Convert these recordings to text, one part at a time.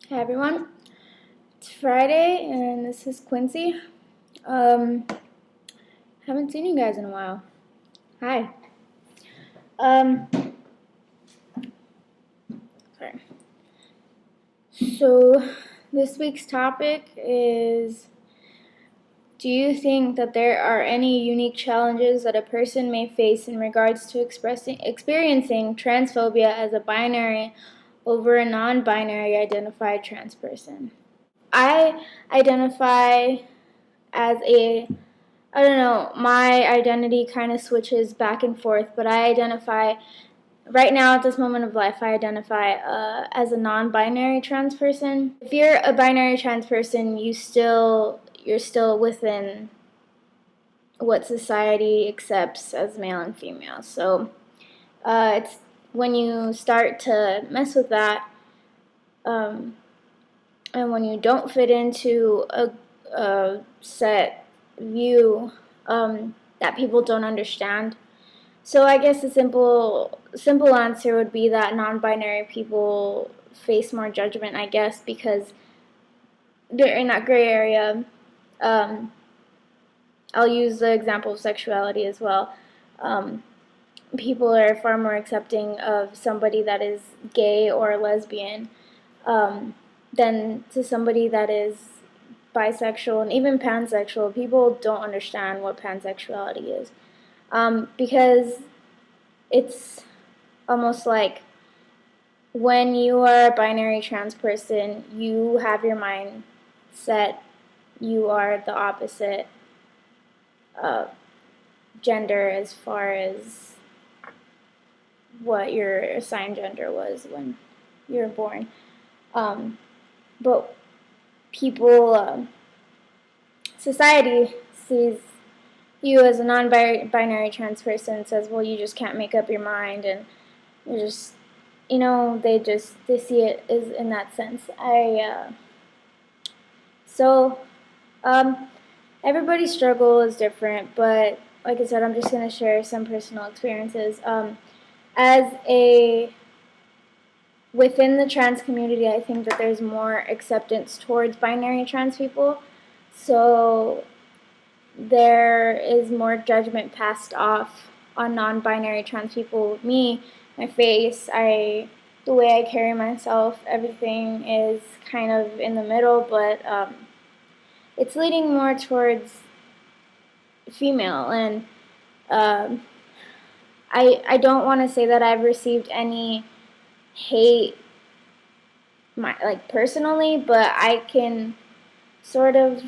Hi everyone, it's Friday and this is Quincy. Haven't seen you guys in a while. Hi. Um, Sorry. So this week's topic is: do you think that there are any unique challenges that a person may face in regards to experiencing transphobia as a binary over a non-binary identified trans person? I identify as I don't know, my identity kind of switches back and forth, but I identify, right now at this moment of life, I identify as a non-binary trans person. If you're a binary trans person, you're still within what society accepts as male and female. So it's when you start to mess with that, um, and when you don't fit into a set view that people don't understand. So I guess the simple answer would be that non-binary people face more judgment, I guess, because they're in that gray area. Um, I'll use the example of sexuality as well. Um, People are far more accepting of somebody that is gay or lesbian than to somebody that is bisexual and even pansexual. People don't understand what pansexuality is because it's almost like when you are a binary trans person, you have your mind set, you are the opposite gender as far as what your assigned gender was when you were born. But people, society sees you as a non-binary trans person, says, well, you just can't make up your mind, and you're just, they see it as in that sense. So everybody's struggle is different, but like I said, I'm just going to share some personal experiences. As a Within the trans community, I think that there's more acceptance towards binary trans people. So there is more judgment passed off on non-binary trans people. Me, my face, the way I carry myself, everything is kind of in the middle, but it's leading more towards female. And I don't want to say that I've received any hate, personally, but I can sort of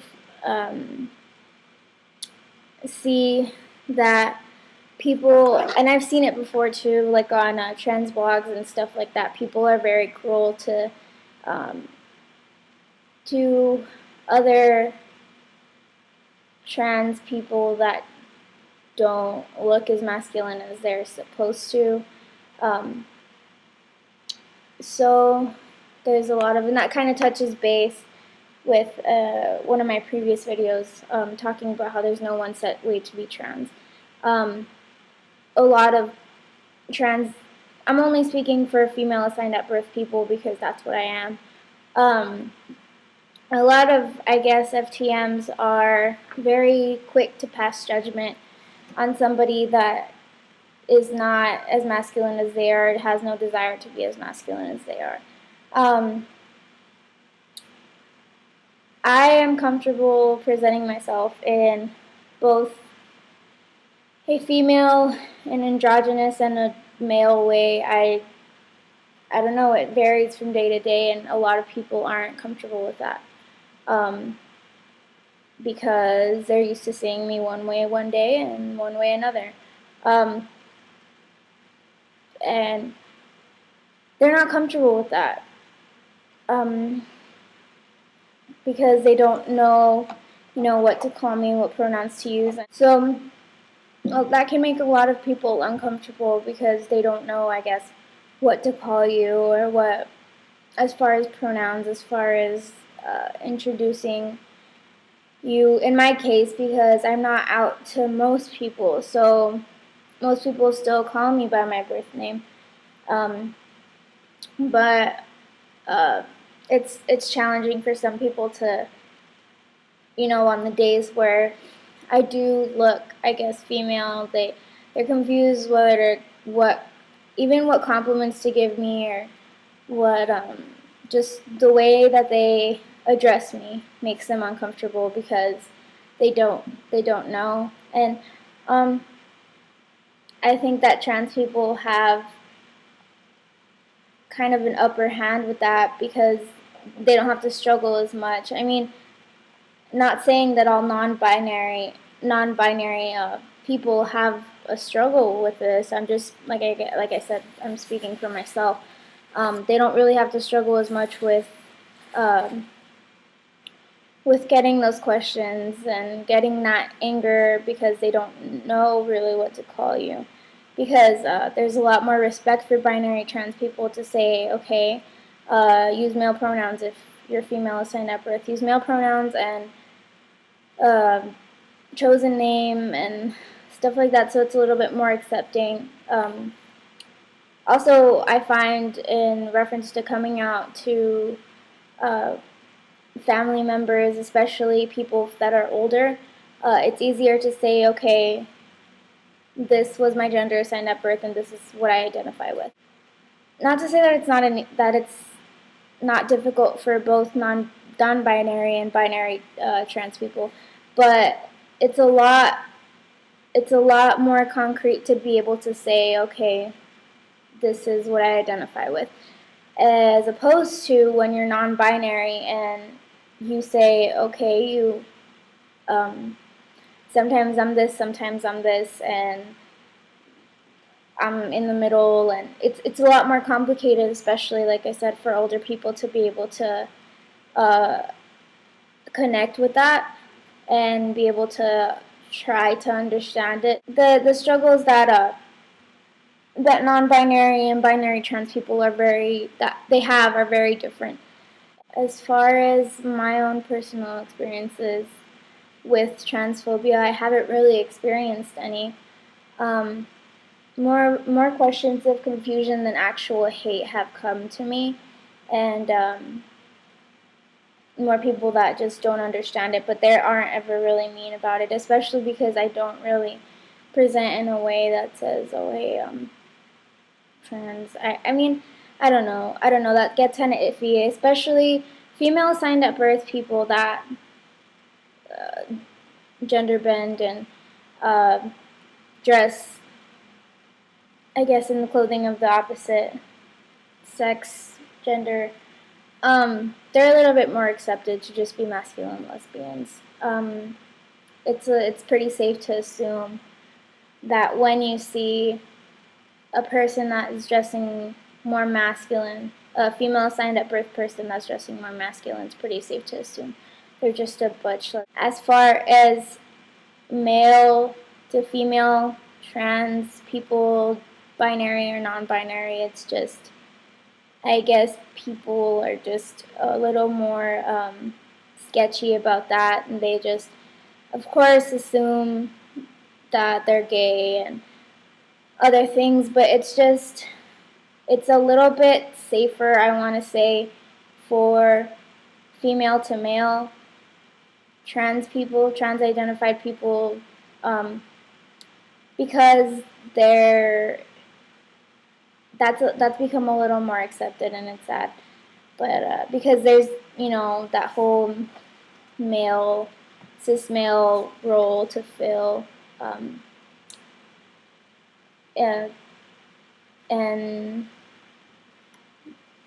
see that people, and I've seen it before too, like on trans blogs and stuff like that, people are very cruel to other trans people that don't look as masculine as they're supposed to. So there's a lot of, and that kind of touches base with one of my previous videos talking about how there's no one set way to be trans. A lot of trans, I'm only speaking for female assigned at birth people because that's what I am. A lot of, I guess, FTMs are very quick to pass judgment on somebody that is not as masculine as they are, has no desire to be as masculine as they are. I am comfortable presenting myself in both a female, an androgynous, and a male way. I don't know, it varies from day to day, and a lot of people aren't comfortable with that because they're used to seeing me one way one day and one way another. And they're not comfortable with that because they don't know, what to call me, what pronouns to use. So that can make a lot of people uncomfortable because they don't know, I guess, what to call you or what, as far as pronouns, as far as introducing you. In my case, because I'm not out to most people, so most people still call me by my birth name. But it's challenging for some people to, on the days where I do look, I guess, female, they're confused whether what compliments to give me, or what just the way that they address me makes them uncomfortable because they don't know. And I think that trans people have kind of an upper hand with that because they don't have to struggle as much. I mean, not saying that all non-binary people have a struggle with this. I'm just like I said, I'm speaking for myself. They don't really have to struggle as much um, with getting those questions and getting that anger because they don't know really what to call you. Because there's a lot more respect for binary trans people to say, okay, use male pronouns if you're female assigned at birth. Use male pronouns and chosen name and stuff like that, so it's a little bit more accepting. Also, I find in reference to coming out to family members, especially people that are older, it's easier to say, okay, this was my gender assigned at birth and this is what I identify with. Not to say that it's not difficult for both non-binary and binary trans people, but it's a lot more concrete to be able to say, okay, this is what I identify with, as opposed to when you're non-binary and you say, okay, sometimes I'm this, sometimes I'm this, and I'm in the middle, and it's a lot more complicated, especially, like I said, for older people to be able to connect with that and be able to try to understand it. The struggles that non-binary and binary trans people are very different. As far as my own personal experiences with transphobia, I haven't really experienced any. More questions of confusion than actual hate have come to me, and more people that just don't understand it, but they aren't ever really mean about it, especially because I don't really present in a way that says, oh, hey, trans. I mean, I don't know. That gets kind of iffy, especially female assigned at birth people that gender bend and dress, I guess, in the clothing of the opposite sex, gender. They're a little bit more accepted to just be masculine lesbians. It's pretty safe to assume that when you see a person that is dressing more masculine, a female assigned at birth person that's dressing more masculine, it's pretty safe to assume they're just a butch. As far as male to female, trans people, binary or non-binary, it's just, I guess people are just a little more sketchy about that, and they just, of course, assume that they're gay and other things, but it's a little bit safer, I want to say, for female to male trans people, trans-identified people, because that's become a little more accepted, and it's sad. But because there's, that whole cis male role to fill, and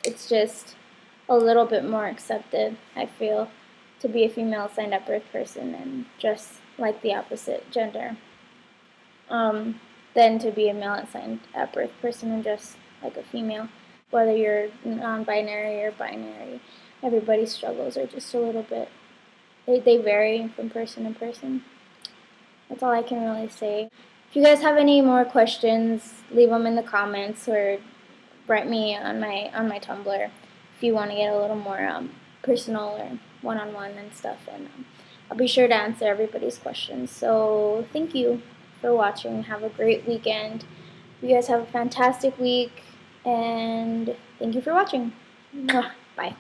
it's just a little bit more accepted, I feel, to be a female assigned at birth person and dress like the opposite gender, than to be a male assigned at birth person and dress like a female. Whether you're non-binary or binary, everybody's struggles are just a little bit, they vary from person to person. That's all I can really say. If you guys have any more questions, leave them in the comments or write me on my Tumblr if you want to get a little more personal or one-on-one and stuff, and I'll be sure to answer everybody's questions. So thank you for watching. Have a great weekend. You guys have a fantastic week, and thank you for watching. Bye.